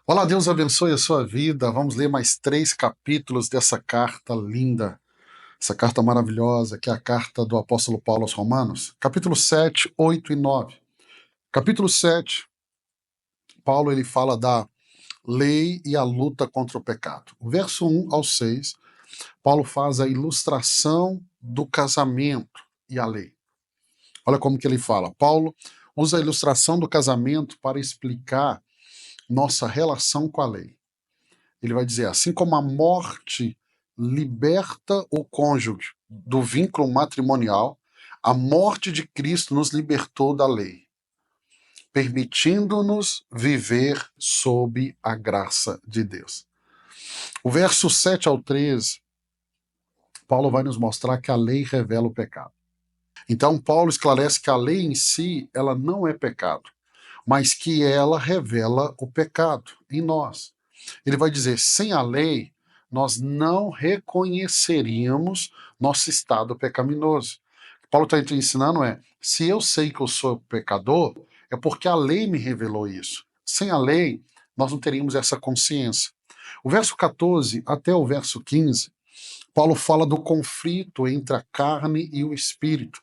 Olá, Deus abençoe a sua vida. Vamos ler mais 3 capítulos dessa carta linda, essa carta maravilhosa, que é a carta do apóstolo Paulo aos Romanos. Capítulo 7, 8 e 9. Capítulo 7, Paulo ele fala da lei e a luta contra o pecado. O verso 1 ao 6, Paulo faz a ilustração do casamento e a lei. Olha como que ele fala. Paulo usa a ilustração do casamento para explicar nossa relação com a lei. Ele vai dizer, assim como a morte liberta o cônjuge do vínculo matrimonial, a morte de Cristo nos libertou da lei, permitindo-nos viver sob a graça de Deus. O verso 7 ao 13, Paulo vai nos mostrar que a lei revela o pecado. Então, Paulo esclarece que a lei em si, ela não é pecado, mas que ela revela o pecado em nós. Ele vai dizer, sem a lei, nós não reconheceríamos nosso estado pecaminoso. O que Paulo está te ensinando se eu sei que eu sou pecador, é porque a lei me revelou isso. Sem a lei, nós não teríamos essa consciência. O verso 14 até o verso 15, Paulo fala do conflito entre a carne e o espírito.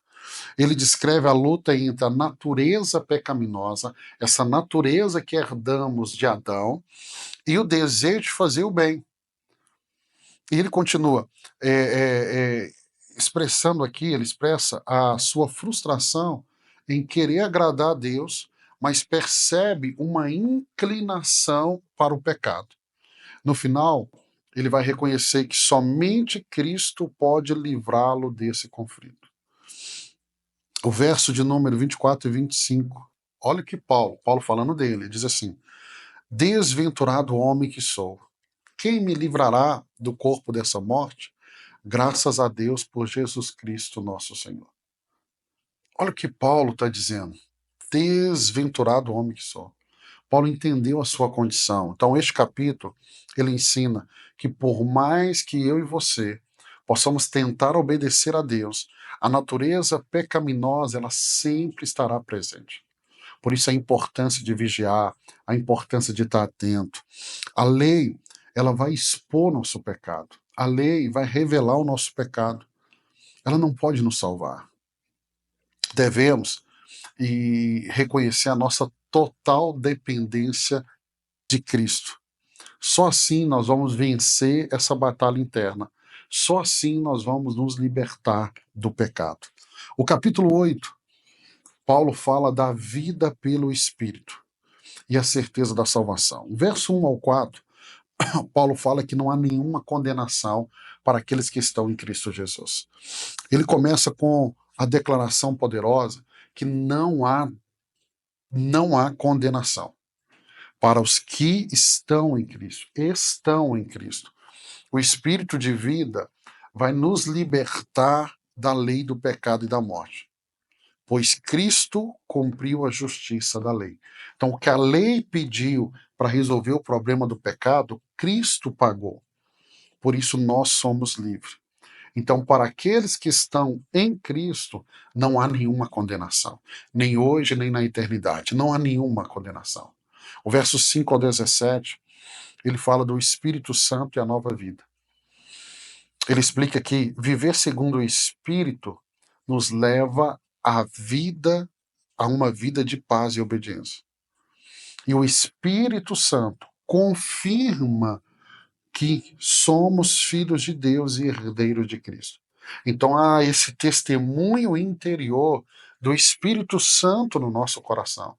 Ele descreve a luta entre a natureza pecaminosa, essa natureza que herdamos de Adão, e o desejo de fazer o bem. E ele continua expressando aqui, ele expressa a sua frustração em querer agradar a Deus, mas percebe uma inclinação para o pecado. No final, ele vai reconhecer que somente Cristo pode livrá-lo desse conflito. O verso de número 24 e 25. Olha que Paulo falando dele, diz assim: desventurado homem que sou, quem me livrará do corpo dessa morte? Graças a Deus por Jesus Cristo, nosso Senhor. Olha o que Paulo está dizendo. Desventurado homem que sou. Paulo entendeu a sua condição. Então, este capítulo, ele ensina que por mais que eu e você possamos tentar obedecer a Deus, a natureza pecaminosa, ela sempre estará presente. Por isso a importância de vigiar, a importância de estar atento. A lei, ela vai expor nosso pecado. A lei vai revelar o nosso pecado. Ela não pode nos salvar. Devemos reconhecer a nossa total dependência de Cristo. Só assim nós vamos vencer essa batalha interna. Só assim nós vamos nos libertar do pecado. O capítulo 8, Paulo fala da vida pelo Espírito e a certeza da salvação. O verso 1 ao 4, Paulo fala que não há nenhuma condenação para aqueles que estão em Cristo Jesus. Ele começa com a declaração poderosa que não há condenação para os que estão em Cristo. Estão em Cristo. O Espírito de vida vai nos libertar da lei do pecado e da morte, pois Cristo cumpriu a justiça da lei. Então, o que a lei pediu para resolver o problema do pecado, Cristo pagou. Por isso, nós somos livres. Então, para aqueles que estão em Cristo, não há nenhuma condenação. Nem hoje, nem na eternidade. Não há nenhuma condenação. O verso 5 ao 17, ele fala do Espírito Santo e a nova vida. Ele explica que viver segundo o Espírito nos leva a uma vida de paz e obediência. E o Espírito Santo confirma que somos filhos de Deus e herdeiros de Cristo. Então há esse testemunho interior do Espírito Santo no nosso coração.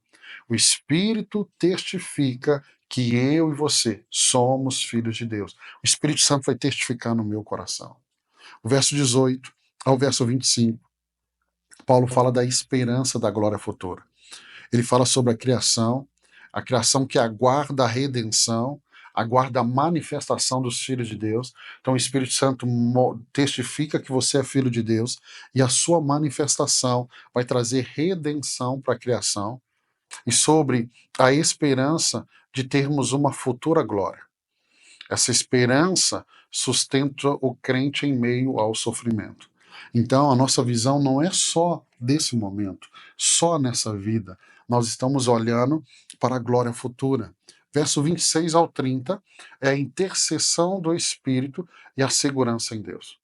O Espírito testifica que eu e você somos filhos de Deus. O Espírito Santo vai testificar no meu coração. O verso 18 ao verso 25, Paulo fala da esperança da glória futura. Ele fala sobre a criação que aguarda a redenção, aguarda a manifestação dos filhos de Deus. Então o Espírito Santo testifica que você é filho de Deus e a sua manifestação vai trazer redenção para a criação e sobre a esperança de termos uma futura glória. Essa esperança sustenta o crente em meio ao sofrimento. Então, a nossa visão não é só desse momento, só nessa vida. Nós estamos olhando para a glória futura. Verso 26 ao 30 é a intercessão do Espírito e a segurança em Deus.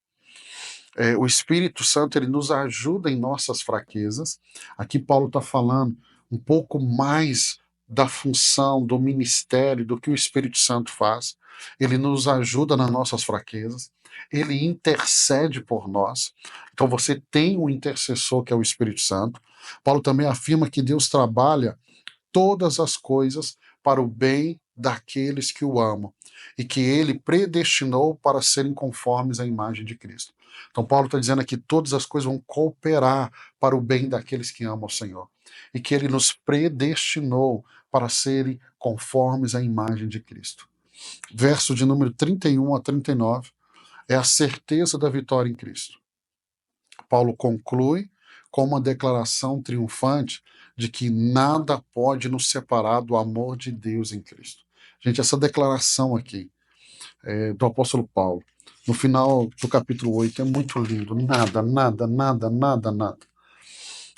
O Espírito Santo ele nos ajuda em nossas fraquezas. Aqui Paulo está falando um pouco mais da função, do ministério, do que o Espírito Santo faz. Ele nos ajuda nas nossas fraquezas, ele intercede por nós. Então você tem um intercessor que é o Espírito Santo. Paulo também afirma que Deus trabalha todas as coisas para o bem daqueles que o amam e que ele predestinou para serem conformes à imagem de Cristo. Então Paulo está dizendo aqui que todas as coisas vão cooperar para o bem daqueles que amam o Senhor e que ele nos predestinou para serem conformes à imagem de Cristo. Verso de número 31 a 39 é a certeza da vitória em Cristo. Paulo conclui com uma declaração triunfante de que nada pode nos separar do amor de Deus em Cristo. Gente, essa declaração aqui do apóstolo Paulo, no final do capítulo 8, é muito lindo. Nada, nada, nada, nada, nada.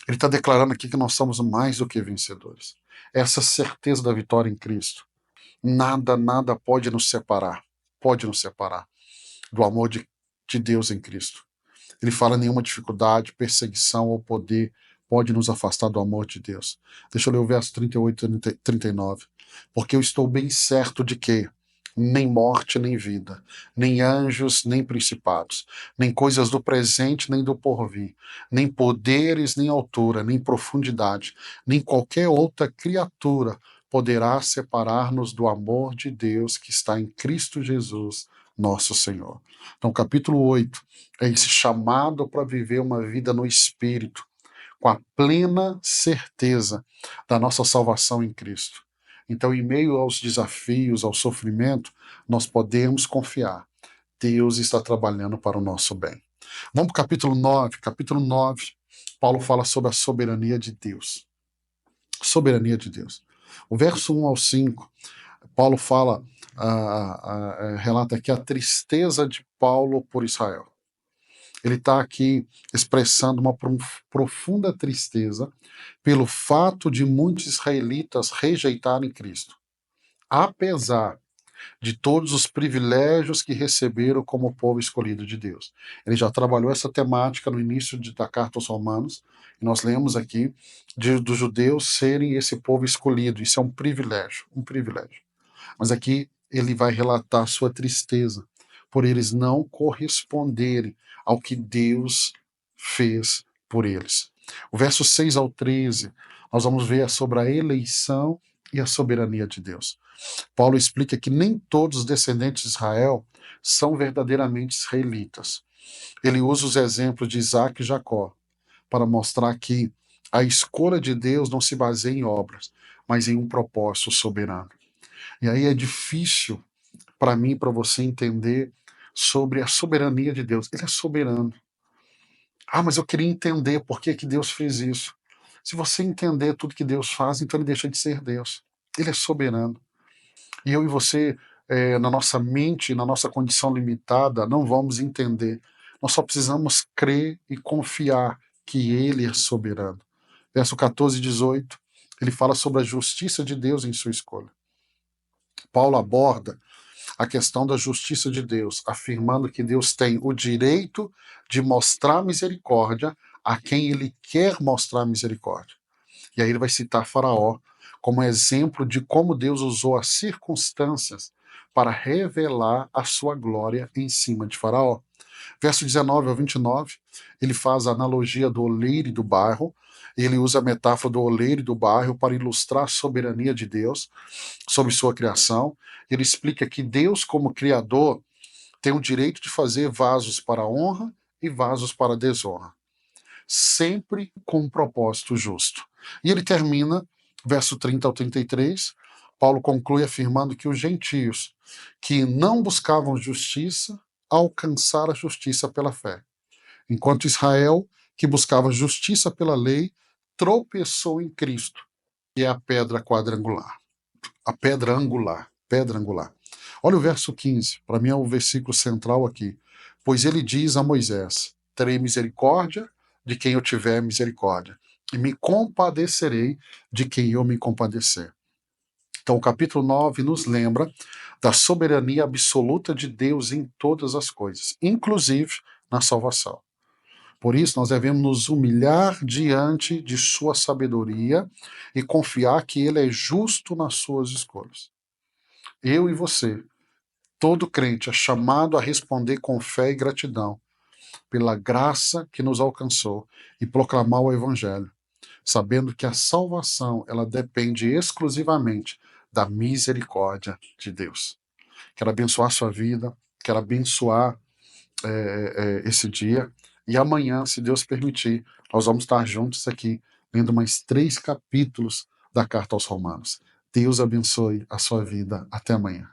Ele está declarando aqui que nós somos mais do que vencedores. Essa certeza da vitória em Cristo. Nada, nada pode nos separar do amor de Deus em Cristo. Ele fala nenhuma dificuldade, perseguição ou poder pode nos afastar do amor de Deus. Deixa eu ler o verso 38 e 39. Porque eu estou bem certo de que nem morte, nem vida, nem anjos, nem principados, nem coisas do presente, nem do porvir, nem poderes, nem altura, nem profundidade, nem qualquer outra criatura poderá separar-nos do amor de Deus que está em Cristo Jesus, nosso Senhor. Então, capítulo 8 é esse chamado para viver uma vida no Espírito, com a plena certeza da nossa salvação em Cristo. Então, em meio aos desafios, ao sofrimento, nós podemos confiar. Deus está trabalhando para o nosso bem. Vamos para o capítulo 9. Capítulo 9, Paulo fala sobre a soberania de Deus. Soberania de Deus. O verso 1 ao 5, Paulo fala, relata aqui a tristeza de Paulo por Israel. Ele está aqui expressando uma profunda tristeza pelo fato de muitos israelitas rejeitarem Cristo, apesar de todos os privilégios que receberam como povo escolhido de Deus. Ele já trabalhou essa temática no início da carta aos Romanos, e nós lemos aqui dos judeus serem esse povo escolhido. Isso é um privilégio, um privilégio. Mas aqui ele vai relatar sua tristeza por eles não corresponderem ao que Deus fez por eles. O verso 6 ao 13, nós vamos ver sobre a eleição e a soberania de Deus. Paulo explica que nem todos os descendentes de Israel são verdadeiramente israelitas. Ele usa os exemplos de Isaac e Jacó para mostrar que a escolha de Deus não se baseia em obras, mas em um propósito soberano. E aí é difícil para mim, para você entender sobre a soberania de Deus. Ele é soberano. Ah, mas eu queria entender por que Deus fez isso. Se você entender tudo que Deus faz, então ele deixa de ser Deus. Ele é soberano. E eu e você, na nossa mente, na nossa condição limitada, não vamos entender. Nós só precisamos crer e confiar que ele é soberano. Verso 14 e 18, ele fala sobre a justiça de Deus em sua escolha. Paulo aborda a questão da justiça de Deus, afirmando que Deus tem o direito de mostrar misericórdia a quem ele quer mostrar misericórdia. E aí ele vai citar Faraó como exemplo de como Deus usou as circunstâncias para revelar a sua glória em cima de Faraó. Verso 19 ao 29, ele faz a analogia do oleiro e do barro. Ele usa a metáfora do oleiro e do barro para ilustrar a soberania de Deus sobre sua criação. Ele explica que Deus, como Criador, tem o direito de fazer vasos para honra e vasos para desonra, sempre com um propósito justo. E ele termina, verso 30 ao 33, Paulo conclui afirmando que os gentios que não buscavam justiça alcançaram a justiça pela fé, enquanto Israel, que buscava justiça pela lei, tropeçou em Cristo, que é a pedra quadrangular, a pedra angular, pedra angular. Olha o verso 15, para mim é o versículo central aqui. Pois ele diz a Moisés: terei misericórdia de quem eu tiver misericórdia, e me compadecerei de quem eu me compadecer. Então, o capítulo 9 nos lembra da soberania absoluta de Deus em todas as coisas, inclusive na salvação. Por isso, nós devemos nos humilhar diante de sua sabedoria e confiar que ele é justo nas suas escolhas. Eu e você, todo crente, é chamado a responder com fé e gratidão pela graça que nos alcançou e proclamar o evangelho, sabendo que a salvação ela depende exclusivamente da misericórdia de Deus. Quero abençoar a sua vida, quero abençoar esse dia, e amanhã, se Deus permitir, nós vamos estar juntos aqui, lendo mais 3 capítulos da Carta aos Romanos. Deus abençoe a sua vida. Até amanhã.